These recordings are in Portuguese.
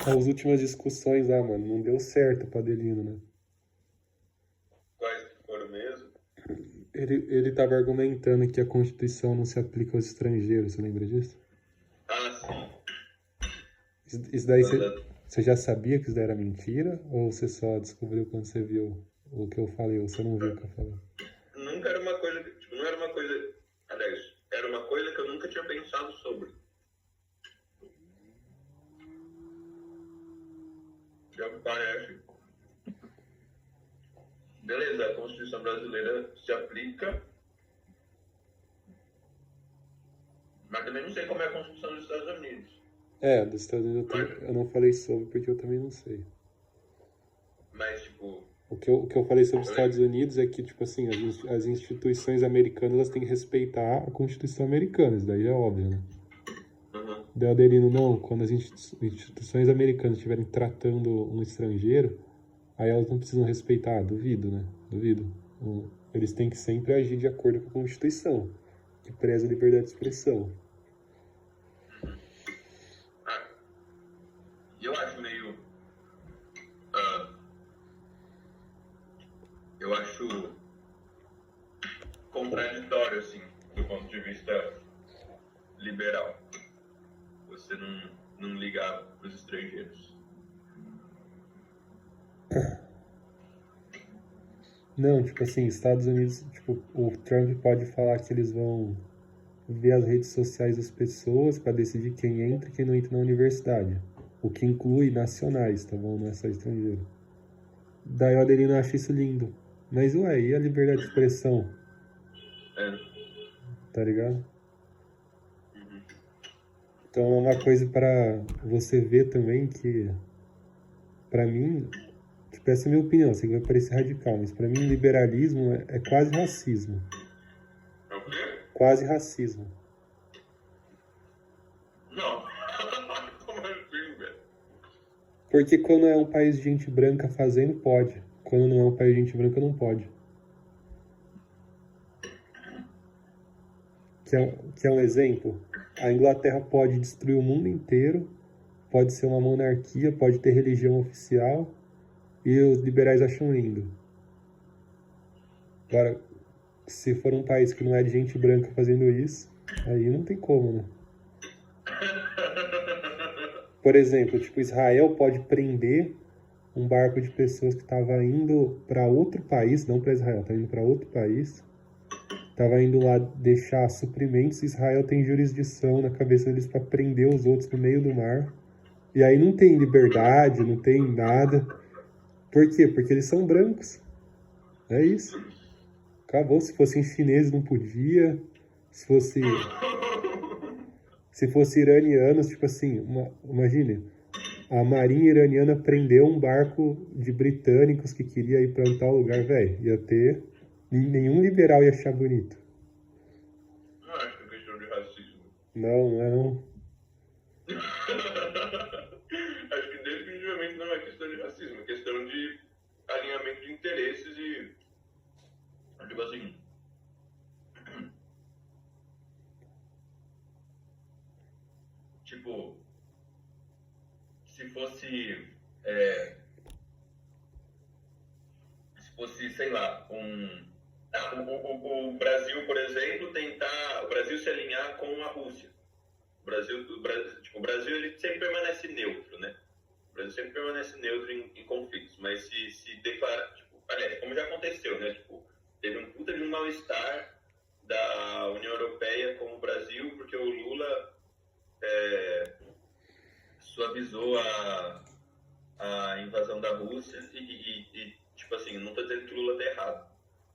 As últimas discussões lá, mano, não deu certo pra Adelino, né? Quais que foram mesmo? Ele tava argumentando que a Constituição não se aplica aos estrangeiros, você lembra disso? Ah, sim. Isso daí Quando você já sabia que isso daí era mentira? Ou você só descobriu quando você viu o que eu falei, ou você não viu o que eu falei? nunca era uma coisa, tipo, não era uma coisa, aliás, era uma coisa que eu nunca tinha pensado sobre. Já parece. Beleza, a Constituição brasileira se aplica, mas também não sei como é a Constituição dos Estados Unidos. É, dos Estados Unidos Mas, eu não falei sobre porque eu também não sei. mas tipo, O que eu falei sobre os eu Estados lembro. Unidos é que, tipo assim, as instituições americanas elas têm que respeitar a Constituição americana, isso daí é óbvio, né? Uhum. Daí o Adelino, não, quando as instituições americanas estiverem tratando um estrangeiro, aí elas não precisam respeitar. Ah, duvido, né? Duvido. Eles têm que sempre agir de acordo com a Constituição, que preza a liberdade de expressão. Ah, e eu acho meio. ah, eu acho contraditório, assim, do ponto de vista liberal. Você não ligar para os estrangeiros. Não, tipo assim, Estados Unidos, tipo, o Trump pode falar que eles vão ver as redes sociais das pessoas para decidir quem entra e quem não entra na universidade. O que inclui nacionais, tá bom? Não é só estrangeiro. Daí o Adelino acha isso lindo. Mas ué, e a liberdade de expressão? É. Tá ligado? Uhum. Então é uma coisa para você ver também que, para mim, tipo, essa é a minha opinião, sei que vai parecer radical, mas para mim liberalismo é quase racismo. É o quê? Quase racismo. Não. Como assim, velho? Porque quando é um país de gente branca fazendo, pode. Quando não é um país de gente branca, não pode. Que é um exemplo. A Inglaterra pode destruir o mundo inteiro, pode ser uma monarquia, pode ter religião oficial, e os liberais acham lindo. Agora, se for um país que não é de gente branca fazendo isso, aí não tem como, né? Por exemplo, tipo, Israel pode prender um barco de pessoas que estava indo para outro país, não para Israel, estava indo para outro país, estava indo lá deixar suprimentos. Israel tem jurisdição na cabeça deles para prender os outros no meio do mar. E aí não tem liberdade, não tem nada. Por quê? Porque eles são brancos. É isso. Acabou. Se fossem chineses não podia. Se fosse se fosse iranianos, tipo assim, imagine, a marinha iraniana prendeu um barco de britânicos que queria ir para um tal lugar, velho. Ia ter. Nenhum liberal ia achar bonito. Não acho que é questão de racismo. Não, não é não. Acho que definitivamente não é questão de racismo, é questão de alinhamento de interesses e, tipo assim, tipo, se fosse, é, se fosse, sei lá, o Brasil, por exemplo, o Brasil se alinhar com a Rússia. O Brasil ele sempre permanece neutro, né? O Brasil sempre permanece neutro em conflitos, mas se declara, tipo, aliás, como já aconteceu, né? Tipo, teve um puta de um mal-estar da União Europeia com o Brasil, porque o Lula suavizou a invasão da Rússia tipo assim, não tô dizendo que o Lula tá errado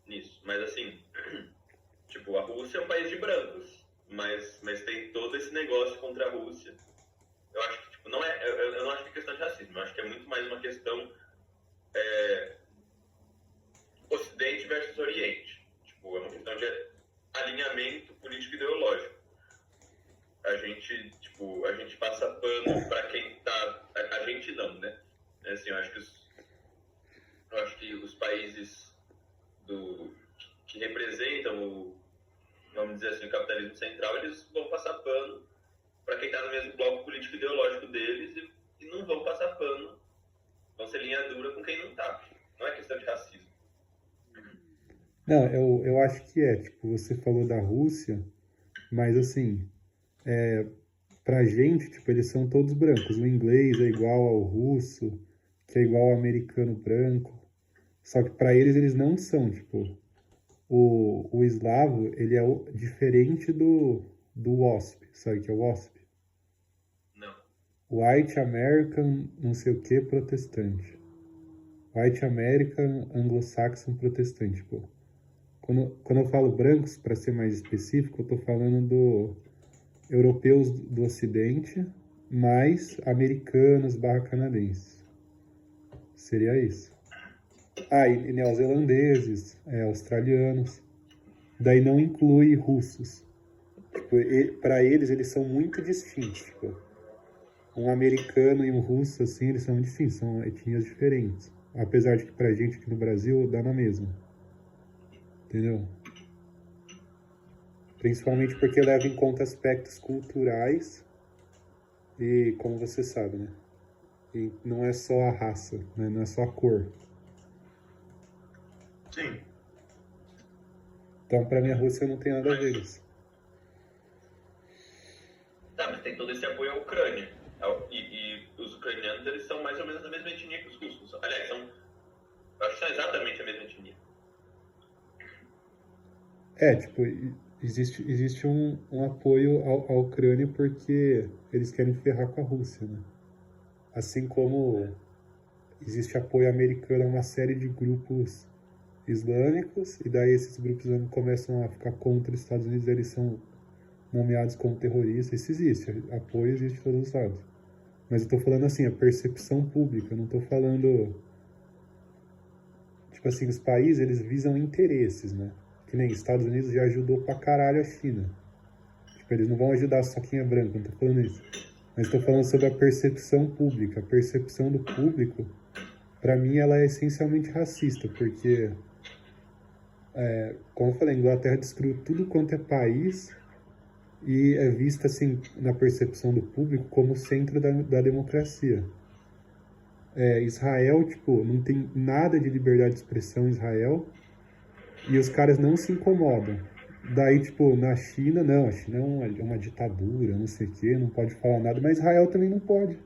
nisso, mas assim, tipo, a Rússia é um país de brancos, mas tem todo esse negócio contra a Rússia. Eu acho que, tipo, não é, eu não acho que é questão de racismo, eu acho que é muito mais uma questão Ocidente versus Oriente. Tipo, é uma questão de alinhamento político ideológico. A gente passa pano para quem tá, a gente não, né? Assim, eu acho que os países que representam vamos dizer assim, o capitalismo central, eles vão passar pano para quem está no mesmo bloco político ideológico deles e não linha dura com quem não tá. Não é questão de racismo. Não, eu acho que é. Tipo, você falou da Rússia, mas assim, pra gente, tipo, eles são todos brancos. O inglês é igual ao russo, que é igual ao americano branco. Só que pra eles não são, tipo, o eslavo, ele é diferente do WASP, sabe o que é o WASP? Não. White American, não sei o que, protestante. White American Anglo-Saxon protestante, tipo. Quando eu falo brancos, para ser mais específico, eu tô falando do europeus do Ocidente, mais americanos barra canadenses. Seria isso. Ah, e neozelandeses, australianos. Daí não inclui russos. Tipo, para eles são muito distintos. Tipo, um americano e um russo, assim, eles são muito distintos, são etnias diferentes. Apesar de que pra gente aqui no Brasil dá na mesma. Entendeu? Principalmente porque leva em conta aspectos culturais e, como você sabe, né? E não é só a raça, né? Não é só a cor. Sim. Então, pra mim, a Rússia não tem nada a ver isso. Tá, mas tem todo esse apoio à Ucrânia. E os ucranianos, eles são mais ou menos da mesma etnia que os russos. Aliás, eu acho que são exatamente a mesma etnia. Tipo, existe um apoio à Ucrânia porque eles querem ferrar com a Rússia, né? Assim como existe apoio americano a uma série de grupos islâmicos, e daí esses grupos islâmicos começam a ficar contra os Estados Unidos, eles são nomeados como terroristas. Isso existe, apoio existe de todos os lados. Mas eu tô falando assim, a percepção pública, eu não tô falando... Tipo assim, os países, eles visam interesses, né? Que nem Estados Unidos já ajudou pra caralho a China. Tipo, eles não vão ajudar só quem é branco, não tô falando isso. Mas tô falando sobre a percepção pública. A percepção do público, pra mim, ela é essencialmente racista, porque, como eu falei, a Inglaterra destruiu tudo quanto é país e é vista, assim, na percepção do público, como o centro da democracia. Israel, tipo, não tem nada de liberdade de expressão em Israel, e os caras não se incomodam. Daí, tipo, na China, não, a China é uma ditadura, não sei o quê, não pode falar nada, mas Israel também não pode.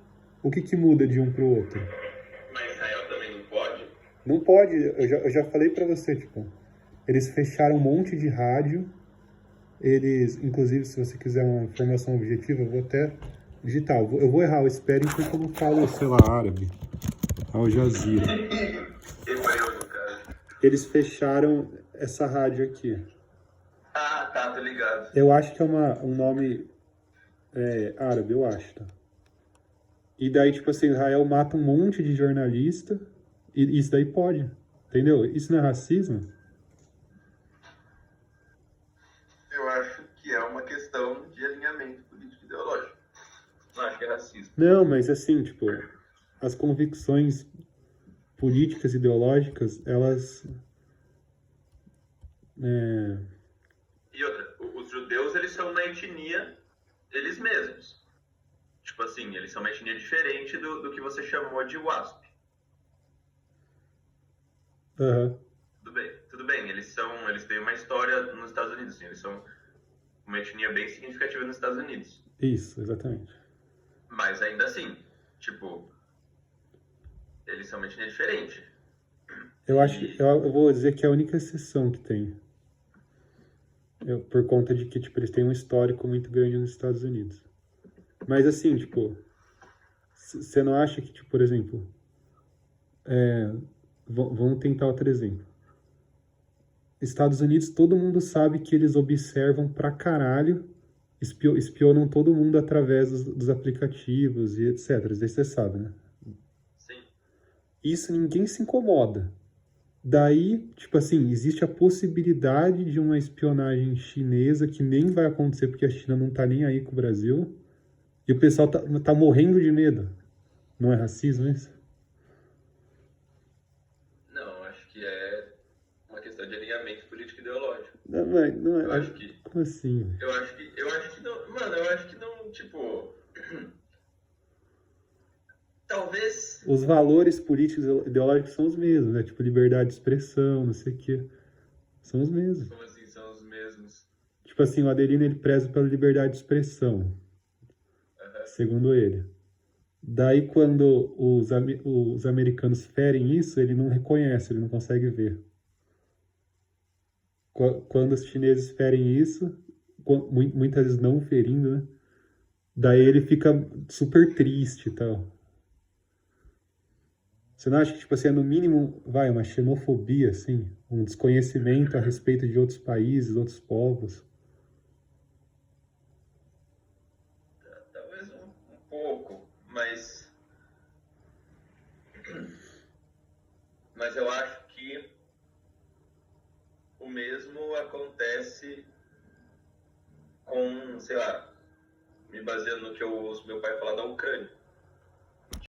O que muda de um pro outro? Mas Israel também não pode? Não pode, eu já falei pra você, tipo, eles fecharam um monte de rádio, eles, inclusive, se você quiser uma informação objetiva, eu vou até digitar, eu vou errar, eu espero porque eu não falo, sei lá, árabe, Al Jazeera. Eles fecharam essa rádio aqui. Ah, tá, tô ligado. Eu acho que é um nome árabe, eu acho, tá? E daí, tipo assim, Israel mata um monte de jornalista, e isso daí pode, entendeu? Isso não é racismo? Eu acho que é uma questão de alinhamento político ideológico. Não acho que é racismo. Não, mas assim, tipo, as convicções políticas ideológicas, elas... E outra, os judeus, eles são uma etnia eles mesmos. Tipo assim, eles são uma etnia diferente do que você chamou de WASP. Uhum. Tudo bem, eles têm uma história nos Estados Unidos, assim, eles são uma etnia bem significativa nos Estados Unidos. Isso, exatamente. Mas ainda assim, tipo, eles são uma etnia diferente. Eu acho que eu vou dizer que é a única exceção que tem. Por conta de que, tipo, eles têm um histórico muito grande nos Estados Unidos. Mas assim, tipo, você não acha que, tipo, por exemplo, vamos tentar outro exemplo. Estados Unidos, todo mundo sabe que eles observam pra caralho, espionam todo mundo através dos aplicativos e etc. Isso você sabe, né? Sim. Isso ninguém se incomoda. Daí, tipo assim, existe a possibilidade de uma espionagem chinesa que nem vai acontecer porque a China não tá nem aí com o Brasil. E o pessoal tá morrendo de medo. Não é racismo isso? Não, acho que é uma questão de alinhamento político ideológico. Não é. Eu acho que... Como assim? Eu acho que não... Mano, eu acho que não, tipo... talvez... Os valores políticos e ideológicos são os mesmos, né? Tipo, liberdade de expressão, não sei o quê. São os mesmos. Como assim são os mesmos? Tipo assim, o Adelino, ele preza pela liberdade de expressão, Aham. segundo ele. Daí, quando os americanos ferem isso, ele não reconhece, ele não consegue ver. Quando os chineses ferem isso, muitas vezes não ferindo, né? Daí ele fica super triste e tal. Você não acha que, tipo assim, é no mínimo, vai, uma xenofobia, assim? Um desconhecimento a respeito de outros países, outros povos? Talvez um pouco, mas eu acho que o mesmo acontece com, sei lá, me baseando no que eu ouço meu pai falar da Ucrânia.